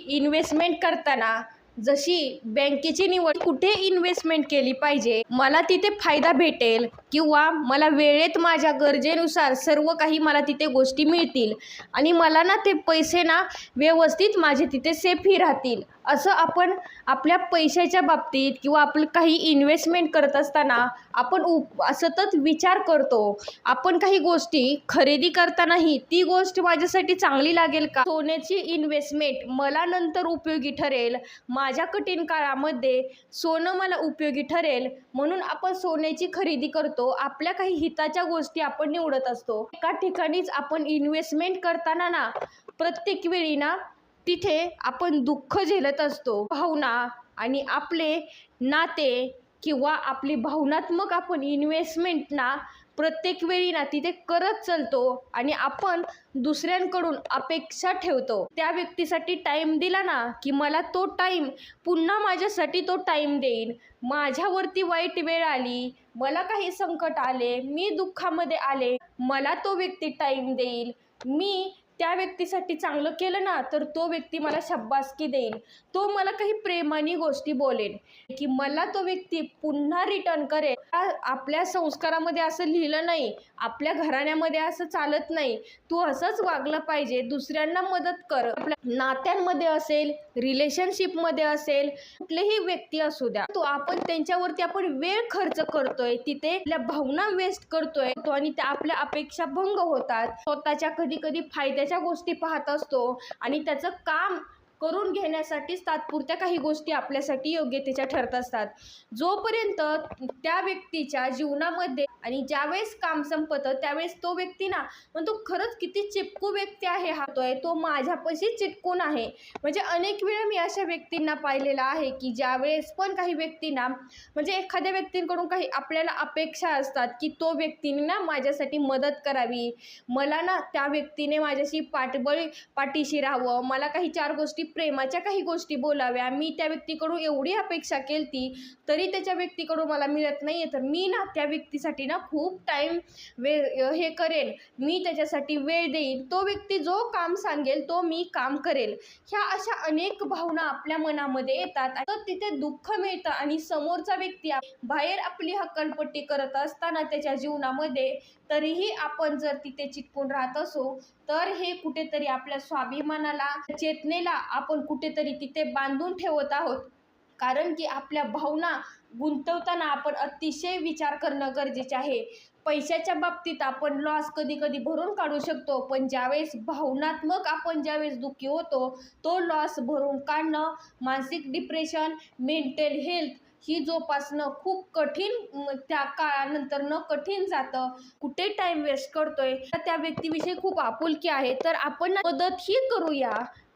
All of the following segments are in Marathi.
इन्व्हेस्टमेंट करताना जशी बँकेची निवड कुठे इन्व्हेस्टमेंट केली पाहिजे, मला तिथे फायदा भेटेल किंवा मला वेळेत माझ्या गरजेनुसार सर्व काही मला तिथे गोष्टी मिळतील आणि मला ना ते पैसे ना व्यवस्थित माझे तिथे सेफही राहतील, असं आपण आपल्या पैशाच्या बाबतीत किंवा आपलं काही इन्व्हेस्टमेंट करत असताना आपण सतत विचार करतो. आपण काही गोष्टी खरेदी करतानाही ती गोष्ट माझ्यासाठी चांगली लागेल का, सोन्याची इन्व्हेस्टमेंट मला नंतर उपयोगी ठरेल, माझ्या कठीण काळामध्ये सोनं मला उपयोगी ठरेल म्हणून आपण सोन्याची खरेदी करतो. आपल्या काही हिताच्या गोष्टी आपण निवडत असतो. एका ठिकाणीच आपण इन्व्हेस्टमेंट करताना ना प्रत्येक वेळी ना तिथे आपण दुःख झेलत असतो. भावना आणि आपले नाते किंवा आपली भावनात्मक आपण इन्व्हेस्टमेंट ना प्रत्येक वेळी ना तिथे करत चालतो आणि आपण दुसऱ्यांकडून अपेक्षा ठेवतो. त्या व्यक्तीसाठी टाईम दिला ना की मला तो टाईम पुन्हा माझ्यासाठी तो टाईम देईन. माझ्यावरती वाईट वेळ आली, मला काही संकट आले, मी दुःखामध्ये आले, मला तो व्यक्ती टाईम देईल. मी त्या व्यक्तीसाठी चांगलं केलं ना तर तो व्यक्ती मला शाबासकी देईल, तो मला काही प्रेमाने गोष्टी बोलेल की मला तो व्यक्ती पुन्हा रिटर्न करेल. आपल्या संस्कारामध्ये असं लिहिलं नाही, आपल्या घराण्यामध्ये असं चालत नाही. तू असंच वागलं पाहिजे, दुसऱ्यांना मदत कर. आपल्या नात्यांमध्ये असेल, रिलेशनशिपमध्ये असेल, कुठलेही व्यक्ती असू द्या, तो आपण त्यांच्यावरती आपण वेळ खर्च करतोय, तिथे आपल्या भावना वेस्ट करतोय आणि त्या आपल्या अपेक्षा भंग होतात. स्वतःच्या कधी कधी फायद्याच्या गोष्टी पाहत असतो आणि त्याचं काम करून घेण्यासाठीच तात्पुरत्या काही गोष्टी आपल्यासाठी योग्यतेच्या ठरत असतात. जोपर्यंत त्या व्यक्तीच्या जीवनामध्ये आणि ज्यावेळेस काम संपतं त्यावेळेस तो व्यक्ती ना म्हणतो खरंच किती चिपकू व्यक्ती आहे हा, तो माझ्यापाशी चिटकून आहे. म्हणजे अनेक वेळा मी अशा व्यक्तींना पाहिलेलं आहे की ज्यावेळेस पण काही व्यक्तींना म्हणजे एखाद्या व्यक्तींकडून काही आपल्याला अपेक्षा असतात की तो व्यक्तीने ना माझ्यासाठी मदत करावी, मला ना त्या व्यक्तीने माझ्याशी पाठीशी राहावं, मला काही चार गोष्टी प्रेमाच्या काही गोष्टी बोलाव्या. मी त्या व्यक्तीकडून एवढी अपेक्षा केली तरी त्याच्या व्यक्तीकडून मला मिळत नाही, तर मी ना त्या व्यक्तीसाठी ना खूप टाईम हे करेल, मी त्याच्यासाठी वेळ देईन, तो व्यक्ती जो काम सांगेल तो मी काम करेल. ह्या अशा अनेक भावना आपल्या मनामध्ये येतात. तर तिथे दुःख मिळतं आणि समोरचा व्यक्ती बाहेर आपली हक्कलपट्टी करत असताना त्याच्या जीवनामध्ये तरीही आपण जर तिथे चिटकून राहत असो तर हे कुठेतरी आपल्या स्वाभिमानाला, चेतनेला आपण कुठेतरी तिथे बांधून ठेवत आहोत. कारण की आपल्या भावना गुंतवताना आपण अतिशय विचार करणं गरजेचे आहे. पैशाच्या बाबतीत आपण लॉस कधी कधी भरून काढू शकतो, पण ज्यावेळेस भावनात्मक आपण ज्यावेळेस दुःखी होतो तो लॉस भरून काढणं, मानसिक डिप्रेशन, मेंटल हेल्थ ही जोपासणं खूप कठीण, त्या काळानंतर न कठीण जातं. कुठे टाईम वेस्ट करतोय, त्या व्यक्तीविषयी खूप आपुलकी आहे तर आपण मदतही करूया,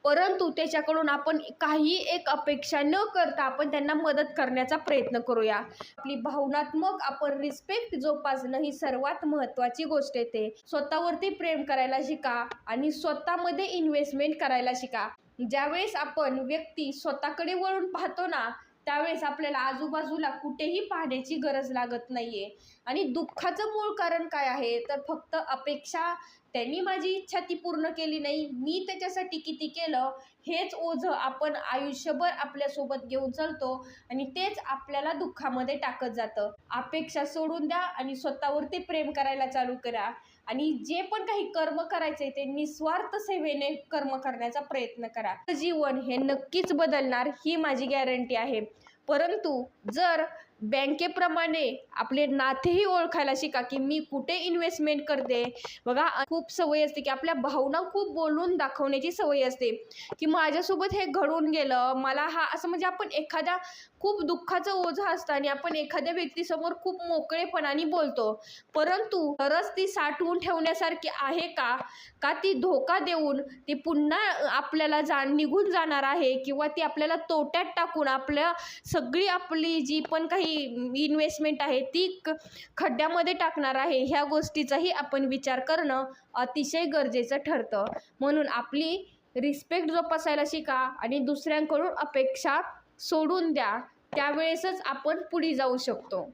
परंतु त्याच्याकडून आपण काही एक अपेक्षा न करता आपण त्यांना मदत करण्याचा प्रयत्न करूया. आपली भावनात्मक आपण रिस्पेक्ट जोपासणं ही सर्वात महत्त्वाची गोष्ट येते. स्वतःवरती प्रेम करायला शिका आणि स्वतःमध्ये इन्व्हेस्टमेंट करायला शिका. ज्यावेळेस आपण व्यक्ती स्वतःकडे वळून पाहतो ना त्यावेळेस आपल्याला आजूबाजूला कुठेही पाहण्याची गरज लागत नाहीये. आणि दुःखाचं मूळ कारण काय आहे तर फक्त अपेक्षा, त्यांनी माझी इच्छा ती पूर्ण केली नाही, मी त्याच्यासाठी किती केलं, हेच ओझं आपण आयुष्यभर आपल्यासोबत घेऊन चालतो आणि तेच आपल्याला दुःखामध्ये टाकत जातं. अपेक्षा सोडून द्या आणि स्वतःवरती प्रेम करायला चालू करा आणि जे पण काही कर्म करायचे ते निस्वार्थ सेवेने कर्म करण्याचा प्रयत्न करा. जीवन हे नक्कीच बदलणार ही माझी गॅरंटी आहे. परंतु जर बँकेप्रमाणे आपले नातेही ओळखायला शिका की मी कुठे इन्व्हेस्टमेंट करते. बघा खूप सवय असते की आपल्या भावना खूप बोलून दाखवण्याची सवय असते की माझ्यासोबत हे घडून गेलं, मला हा असं, म्हणजे आपण एखाद्या खूप दुःखाचं ओझं असतं आणि आपण एखाद्या व्यक्तीसमोर खूप मोकळेपणाने बोलतो, परंतु खरंच ती साठवून ठेवण्यासारखी आहे का ती धोका देऊन ती पुन्हा आपल्याला निघून जाणार आहे किंवा ती आपल्याला तोट्यात टाकून आपल्या सगळी आपली जी पण काही इन्व्हेस्टमेंट आहे ती खड्ड्यामध्ये टाकणार आहे. ह्या गोष्टीचाही आपण विचार करणं अतिशय गरजेचं ठरतं. म्हणून आपली रिस्पेक्ट जोपासायला शिका आणि दुसऱ्यांकडून अपेक्षा सोडून द्या, त्यावेळेसच आपण पुढे जाऊ शकतो.